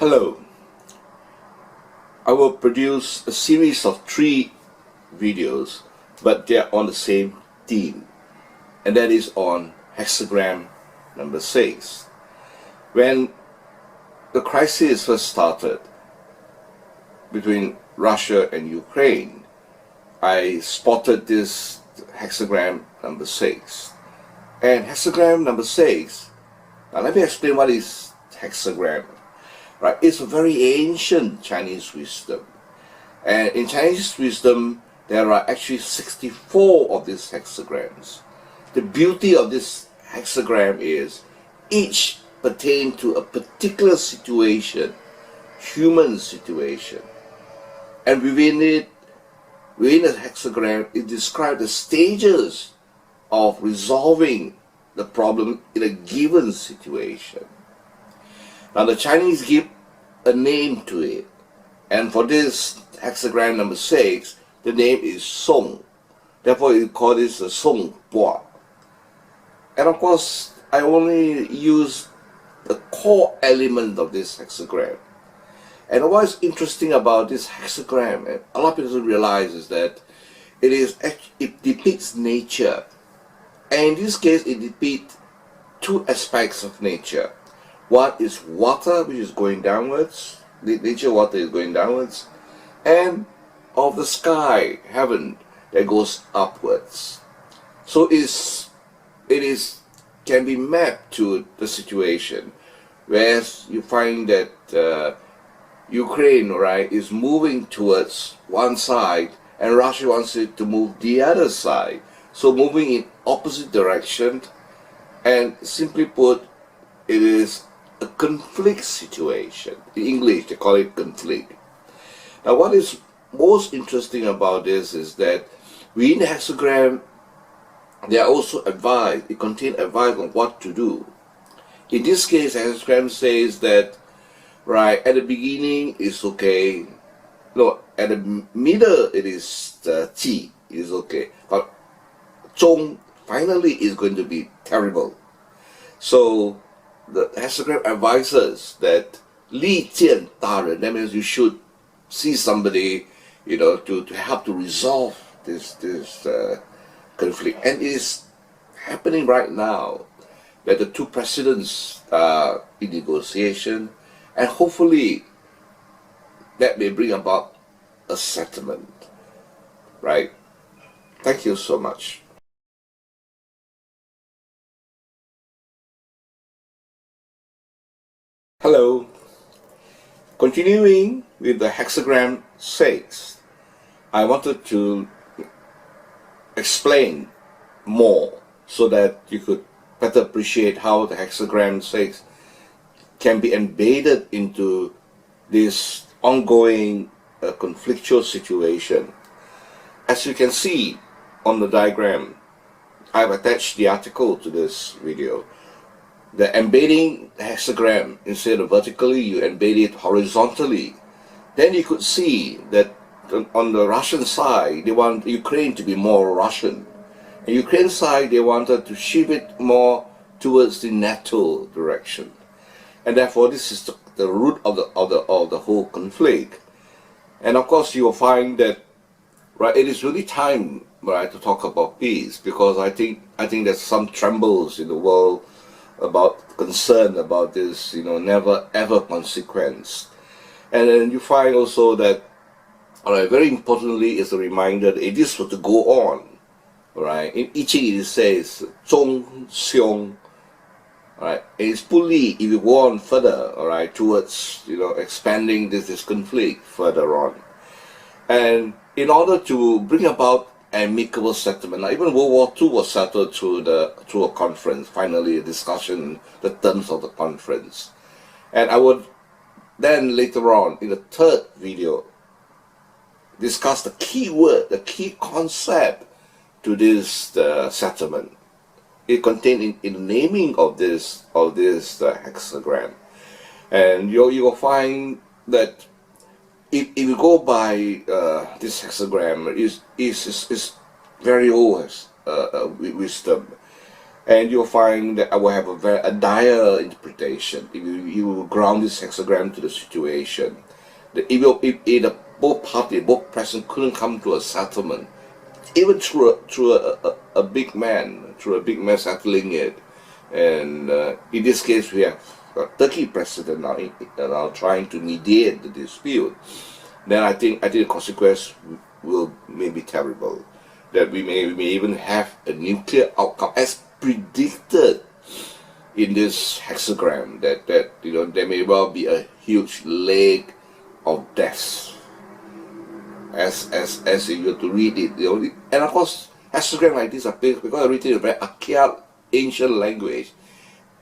Hello, I will produce a series of 3 videos, but they are on the same theme, and that is on hexagram number 6. When the crisis first started between Russia and Ukraine, I spotted this hexagram number 6. And hexagram number 6, now let me explain what is hexagram. Right, it's a very ancient Chinese wisdom, and in Chinese wisdom there are actually 64 of these hexagrams. The beauty of this hexagram is each pertain to a particular situation, human situation, and within the hexagram it describes the stages of resolving the problem in a given situation. Now the Chinese give a name to it, and for this hexagram number 6, the name is Song. Therefore you call this a Song Bua. And of course, I only use the core element of this hexagram. And what is interesting about this hexagram, and a lot of people don't realize, is that it depicts nature. And in this case, it depicts 2 aspects of nature. One is water, which is going downwards, the nature of water is going downwards, and of the sky, heaven, that goes upwards. So it can be mapped to the situation, whereas you find that Ukraine, right, is moving towards one side, and Russia wants it to move the other side. So moving in opposite direction, and simply put, it is a conflict situation. In English, they call it conflict. Now, what is most interesting about this is that within the hexagram, there are also advice. It contains advice on what to do. In this case, the hexagram says that, right, at the beginning it's okay. No, at the middle it is Qi, is okay. But Zhong finally is going to be terrible. So the hexagram advises that Li Jian Da Ren, that means you should see somebody, to help to resolve this conflict. And it is happening right now, that the 2 presidents are in negotiation, and hopefully that may bring about a settlement. Right? Thank you so much. Hello. Continuing with the hexagram 6, I wanted to explain more so that you could better appreciate how the hexagram 6 can be embedded into this ongoing conflictual situation. As you can see on the diagram, I've attached the article to this video. The embedding the hexagram, instead of vertically, you embed it horizontally. Then you could see that on the Russian side, they want Ukraine to be more Russian. And Ukraine side, they wanted to shift it more towards the NATO direction. And therefore, this is the root of the whole conflict. And of course, you will find that, right, it is really time, right, to talk about peace, because I think there's some trembles in the world about concern about this, never ever consequence. And then you find also that, very importantly, is a reminder that if this were to go on, right, in I Ching it says Zhong Xiong, right, it's Puli if you go on further, alright, towards expanding this conflict further on. And in order to bring about amicable settlement. Now, even World War II was settled through a conference, finally a discussion, the terms of the conference. And I would then later on, in the 3rd video, discuss the key word, the key concept to this settlement. It contained in the naming of this hexagram. And you will find that if you go by this hexagram, is very old wisdom. And you'll find that I will have a dire interpretation if you ground this hexagram to the situation. If the both parties, both presidents couldn't come to a settlement, even through a big man, settling it, and in this case we have a Turkey president now trying to mediate the dispute, then I think the consequence may be terrible. That we may even have a nuclear outcome as predicted in this hexagram. That there may well be a huge lake of deaths. As if you were to read it, and of course, hexagram like this are because I read it in a very archaic, ancient language.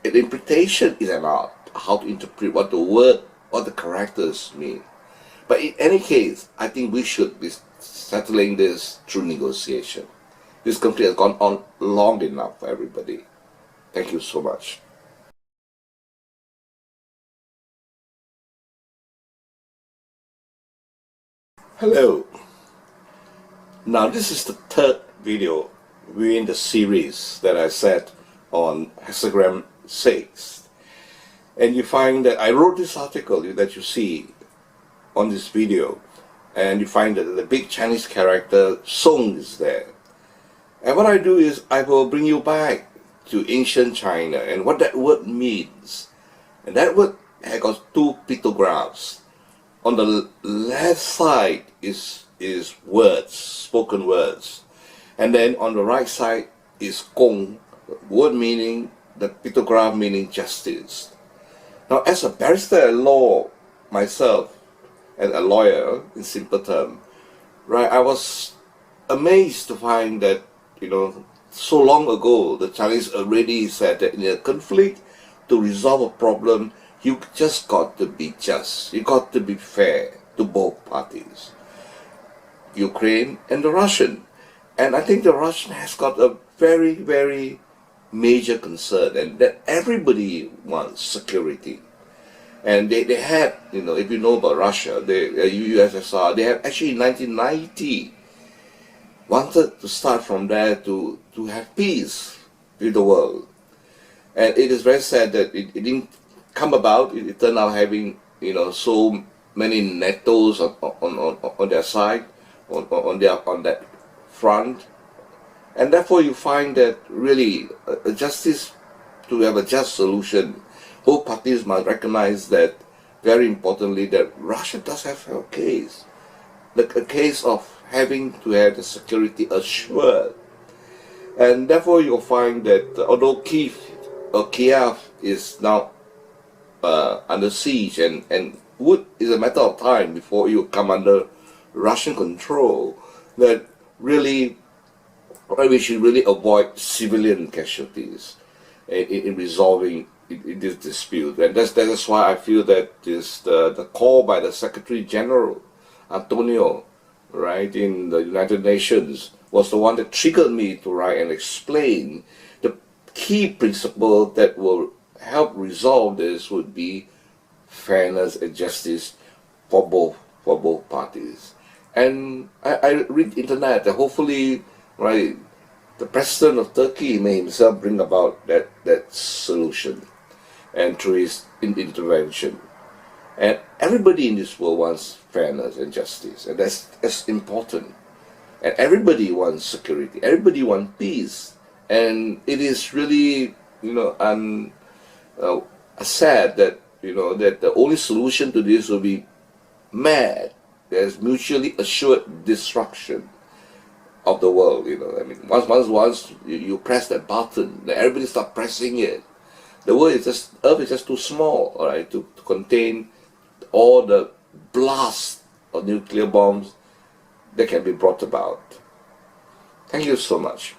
The interpretation is an art, how to interpret what the characters mean. But in any case, I think we should be settling this through negotiation. This conflict has gone on long enough for everybody. Thank you so much. Hello. Now this is the third video within the series that I said on Hexagram 6. And you find that I wrote this article that you see on this video, and you find that the big Chinese character Song is there. And what I do is I will bring you back to ancient China and what that word means. And that word has got two pictographs. On the left side is words, spoken words. And then on the right side is Gong, word meaning, the pictograph meaning justice. Now as a barrister at law myself, and a lawyer in simple term, right, I was amazed to find that, so long ago the Chinese already said that in a conflict, to resolve a problem, you just got to be just. You got to be fair to both parties, Ukraine and the Russian. And I think the Russian has got a very, very major concern, and that everybody wants security. And they had, if you know about Russia, the USSR, they have actually in 1990 wanted to start from there to have peace with the world. And it is very sad that it didn't come about. It turned out having, so many NATOs on their side, on that front. And therefore you find that really to have a just solution, both parties must recognize that, very importantly, that Russia does have a case. Like a case of having to have the security assured. And therefore you'll find that although Kiev is now under siege, and is a matter of time before you come under Russian control, that really we should really avoid civilian casualties in resolving this dispute. And that's why I feel that the call by the Secretary General Antonio, right, in the United Nations, was the one that triggered me to write and explain the key principle that will help resolve this would be fairness and justice for both parties. And I read internet that hopefully, right, the president of Turkey may himself bring about that solution, and through his intervention. And everybody in this world wants fairness and justice, and that's important. And everybody wants security, everybody wants peace. And it is really, sad that, that the only solution to this will be mad. There's mutually assured destruction of the world. Once you press that button, then everybody start pressing it. The Earth is just too small, all right, to contain all the blast of nuclear bombs that can be brought about. Thank you so much.